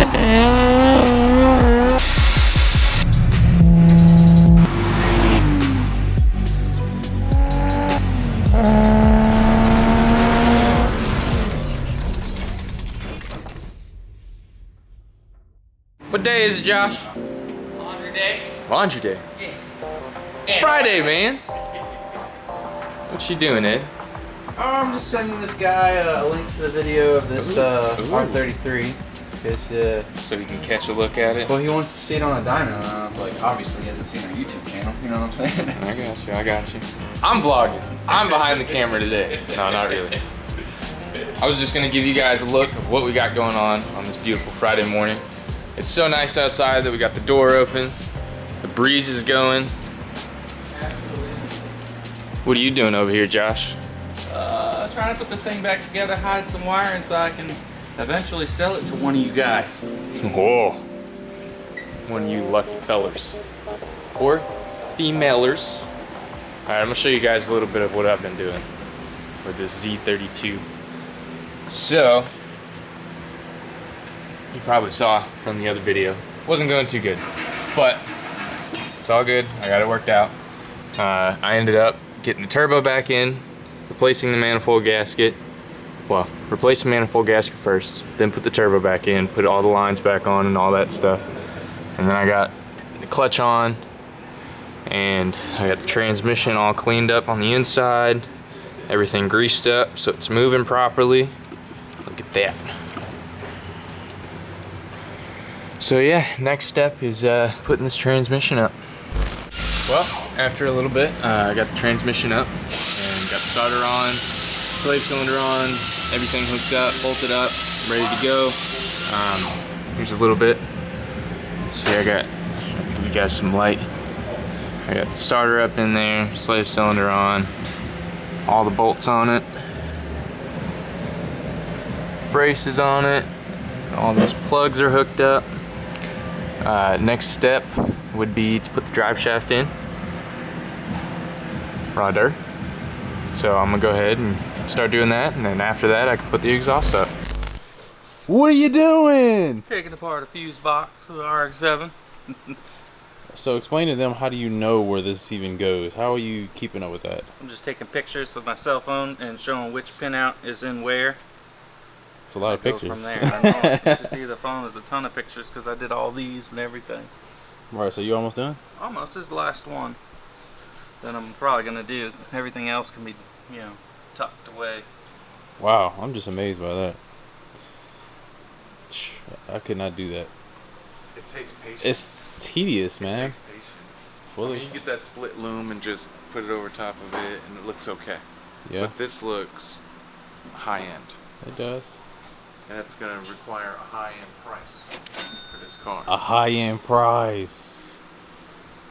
What day is it, Josh? Laundry day. Laundry day. Yeah. It's Friday, man. What you doing, Ed? I'm just sending this guy a link to the video of this R33. So he can catch a look at it? Well, he wants to see it on a dyno, and I was like, obviously he hasn't seen our YouTube channel, you know what I'm saying? I got you. I'm vlogging. I'm behind the camera today. No, not really. I was just gonna give you guys a look of what we got going on this beautiful Friday morning. It's so nice outside that we got the door open. The breeze is going. What are you doing over here, Josh? Trying to put this thing back together, hide some wiring so I can eventually sell it to one of you guys. Whoa. One of you lucky fellers. Or femalers. Alright, I'm gonna show you guys a little bit of what I've been doing with this Z32. So, you probably saw from the other video, wasn't going too good, but it's all good. I got it worked out. I ended up getting the turbo back in, replacing the manifold gasket. Well, replace the manifold gasket first, then put the turbo back in, put all the lines back on and all that stuff. And then I got the clutch on, and I got the transmission all cleaned up on the inside, everything greased up so it's moving properly. Look at that. So yeah, next step is putting this transmission up. Well, after a little bit, I got the transmission up and got the starter on, slave cylinder on, everything hooked up, bolted up, ready to go. Here's a little bit. See, I'll give you guys some light. I got the starter up in there, slave cylinder on, all the bolts on it, braces on it, all those plugs are hooked up. Next step would be to put the drive shaft in. Rudder. So I'm gonna go ahead and start doing that, and then after that I can put the exhaust up. What are you doing? Taking apart a fuse box with the RX7. So explain to them, how do you know where this even goes? How are you keeping up with that? I'm just taking pictures with my cell phone and showing which pinout is in where. It's a lot of pictures. From there. I know. You see, the phone is a ton of pictures because I did all these and everything. Right, so you almost done? Almost. This is the last one. Then I'm probably gonna do. Everything else can be, you know, tucked away. Wow, I'm just amazed by that. I could not do that. It takes patience. It's tedious, man. It takes patience. Fully. I mean, you get that split loom and just put it over top of it, and it looks okay. Yeah. But this looks high end. It does. And it's going to require a high-end price for this car. A high-end price.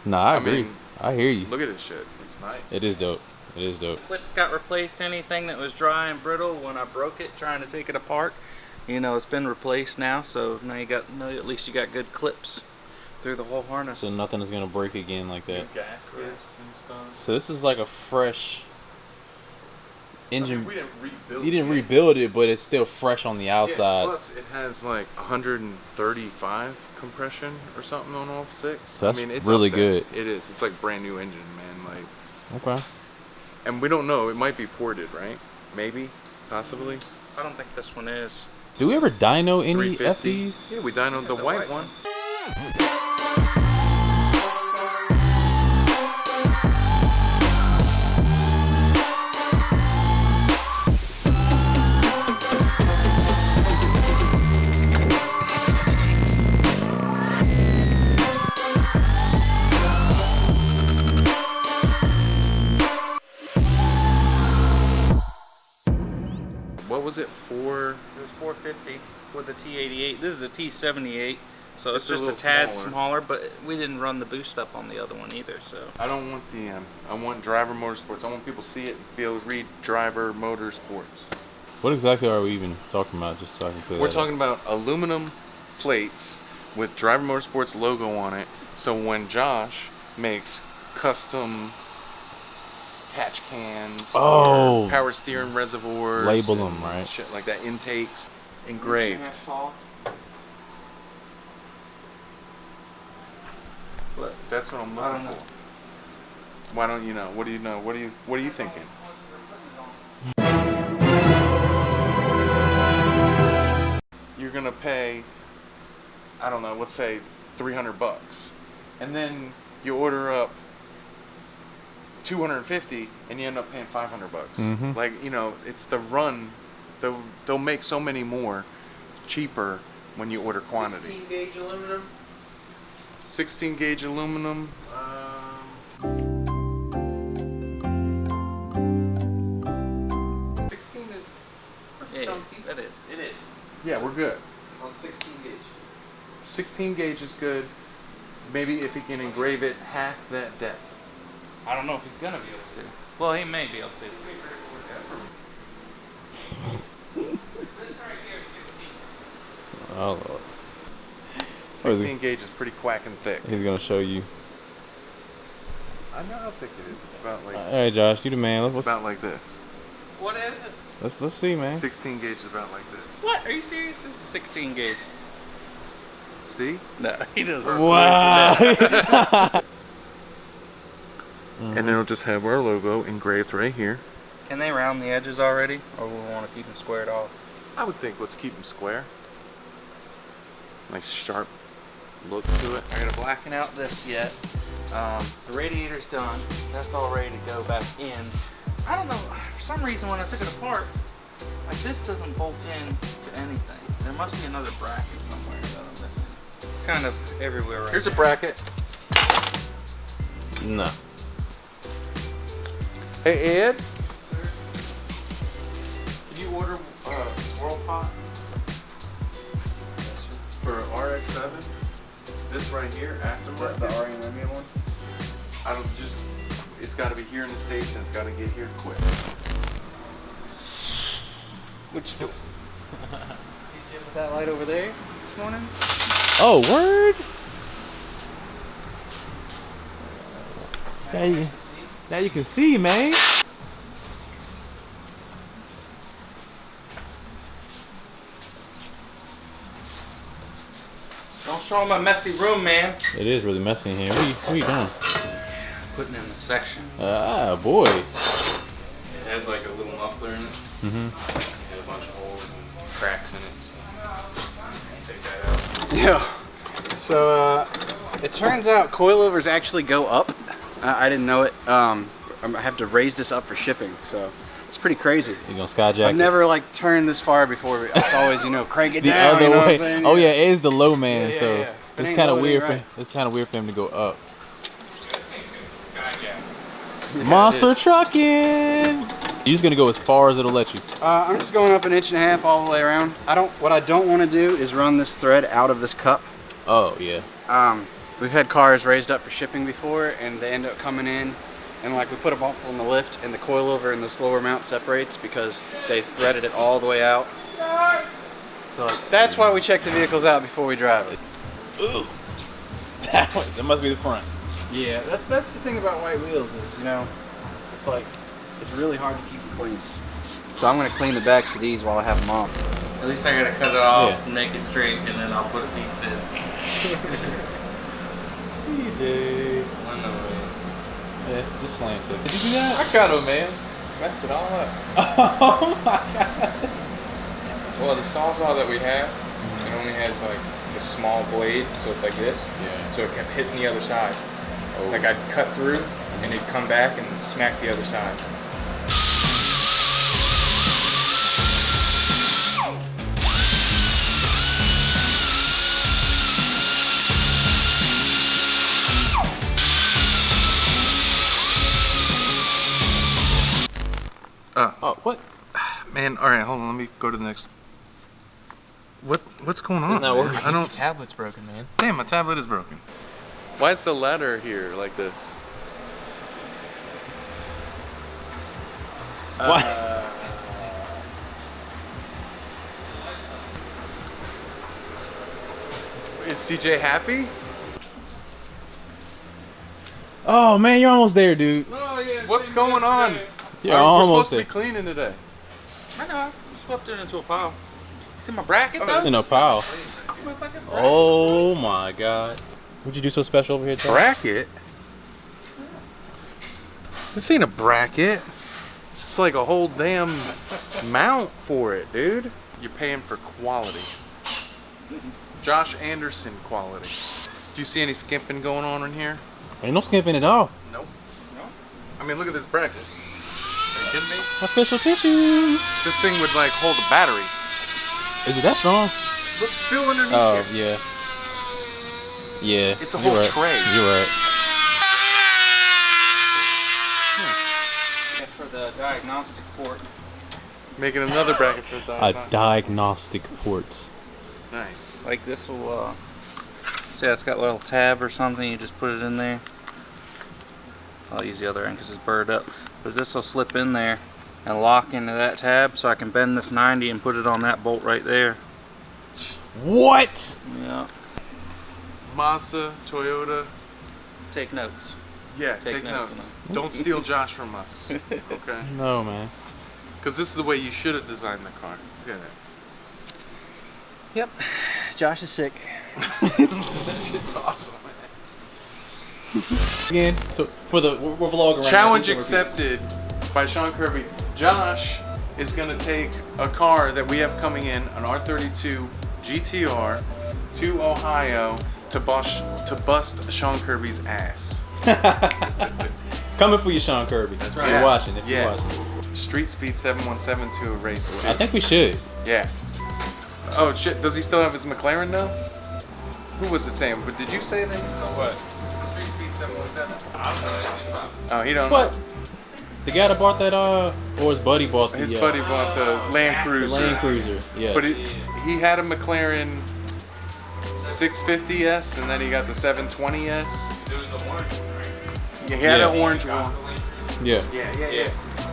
Nah, I agree. mean, I hear you. Look at this shit. It's nice. It is dope. It is dope. Clips got replaced. Anything that was dry and brittle when I broke it trying to take it apart, you know, it's been replaced now. So now you got, at least you got good clips through the whole harness. So nothing is gonna break again like that. New gaskets and stuff. So this is like a fresh engine. I mean, we didn't rebuild You didn't it. rebuild it, but it's still fresh on the outside. Yeah, plus it has like 135 compression or something on all six. So that's I mean, it's really up there. good. It is. It's like brand new engine, man. Like, Okay. and we don't know. It might be ported, right? Maybe, possibly. I don't think this one is. Do we ever dyno any 350. FDs? Yeah, we dynoed the white one. What was it for? It was 450 with a T88. This is a T78, so it's It's a just a little tad smaller. smaller, but we didn't run the boost up on the other one either, so. I don't want DM. I want driver motorsports. I want people to see it and be able to read driver motorsports. What exactly are we even talking about? Just so I can clear We're that talking about aluminum plates with driver motorsports logo on it. So when Josh makes custom catch cans, Oh. or power steering reservoirs, Label 'em, and right? Shit like that, intakes engraved. but That's what I'm I looking don't know. for. Why don't you know? What do you know? What are you thinking? You're gonna pay, I don't know, let's say $300, and then you order up 250 and you end up paying $500. Mhm. Like, you know, it's the run. They'll make so many more cheaper when you order quantity. 16 gauge aluminum. 16 gauge aluminum. 16 is pretty Yeah, chunky. that is. It is. Yeah, we're good. On 16 gauge. 16 gauge is good. Maybe if he can engrave it half that depth. I don't know if he's gonna be able to. Well, he may be able to. This right here is 16. Oh Lord. 16 gauge is pretty quacking thick. He's gonna show you. I know how thick it is. It's about like All right, Josh, you the man. it's about like this. What is it? Let's see, man. 16 gauge is about like this. What? Are you serious? This is 16 gauge. See? No, he doesn't. Wow. And then it'll just have our logo engraved right here. Can they round the edges already, or we want to keep them squared off? I would think let's keep them square. Nice sharp look to it. I gotta blacken out this yet. The radiator's done. That's all ready to go back in. I don't know, for some reason when I took it apart, like this doesn't bolt in to anything. There must be another bracket somewhere that I'm missing. It's kind of everywhere right Here's a now. bracket. No. Hey Ed, did you order swirl pot for RX7? This right here, aftermarket. The RX7 one. I don't just. It's got to be here in the States and it's got to get here quick. Which Did you put that light over there this morning? Oh, word. Now you can see, man. Don't show them a messy room, man. It is really messy in here. What are you doing? Putting in the section. Ah, boy. It has like a little muffler in it. Mm-hmm. It had a bunch of holes and cracks in it. So take that out. Yeah. So it turns out coilovers actually go up. I didn't know it. I have to raise this up for shipping, so it's pretty crazy. You gonna skyjack I've never like turned this far before. It's always, crank it the down. other you know what way? I'm saying? Oh yeah, it is the low man, Yeah, so yeah. But it's ain't kind of low, it weird. ain't right. It's kind of weird for him to go up. This thing's gonna skyjack. Monster trucking. You're just gonna go as far as it'll let you. I'm just going up 1.5 inches all the way around. What I don't want to do is run this thread out of this cup. Oh yeah. We've had cars raised up for shipping before, and they end up coming in, and like we put them up on the lift, and the coilover and this lower mount separates because they threaded it all the way out. So like, that's why we check the vehicles out before we drive it. Ooh. That must be the front. Yeah, that's the thing about white wheels is, it's like, it's really hard to keep it clean. So I'm gonna clean the backs of these while I have them on. At least I gotta cut it off, Yeah. make it straight, and then I'll put a piece in. CJ. I know, man. Yeah, just slanted. Did you do that? I cut them, man. Messed it all up. Oh my god. Well, the Sawzall that we have, it only has like a small blade, so it's like this. Yeah. So it kept hitting the other side. Oh. Like I'd cut through, and it'd come back and smack the other side. Oh, what? Man, all right, hold on. Let me go to the next. What's going on? It's not man? working. I don't. Tablet's broken, man. Damn, my tablet is broken. Why is the ladder here like this? What? Is CJ happy? Oh man, you're almost there, dude. Oh, yeah, What's going on? You're We're almost supposed to there. be cleaning today. I know, I swept it into a pile. See my bracket, though? In a pile. My fucking bracket. Oh my god. What'd you do so special over here, Josh? Bracket? This ain't a bracket. It's like a whole damn mount for it, dude. You're paying for quality. Josh Anderson quality. Do you see any skimping going on in here? Ain't no skimping at all. Nope. No. I mean, look at this bracket. Are you kidding me? Official tissue. This thing would like hold a battery. Is it that strong? Look, feel underneath Oh, here. yeah. Yeah. It's a whole right. tray. You're right. For the diagnostic port. Making another bracket for the A diagnostic port. Nice. Like this will, see how it's got a little tab or something, you just put it in there. I'll use the other end because it's burred up. But this will slip in there and lock into that tab so I can bend this 90 and put it on that bolt right there. What? Yeah. Mazda, Toyota. Take notes. Yeah, Take take notes notes. on Don't steal Josh from us. Okay? No, man. Because this is the way you should have designed the car. Look at it. Yep. Josh is sick. It's awesome. Again, so for the we're vlogging right Challenge now. accepted by Sean Kirby. Josh is going to take a car that we have coming in, an R32 GTR, to Ohio to bust Sean Kirby's ass. Coming for you, Sean Kirby. That's right. You're Yeah. watching. If Yeah. you're watching. Street Speed 717 to a race. I think we should. Yeah. Oh shit, does he still have his McLaren now? Who was it saying? But did you say that you saw what? Street Speed 717? I don't know anything about it. Oh, he don't What? know. The guy that bought that, or his buddy bought the. His buddy bought the Land the Cruiser. Land Cruiser. Yeah. But he had a McLaren 650S and then he got the 720S. It was the orange one, right? Yeah, he had Yeah. an orange one. yeah.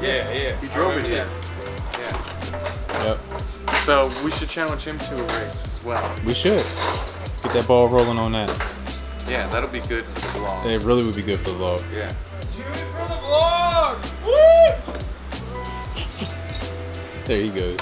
Yeah. He drove it here. Yeah. Yep. So we should challenge him to a race as well. We should get that ball rolling on that. Yeah, that'll be good for the vlog. It really would be good for the vlog. Yeah. Do it for the vlog! Woo! There he goes.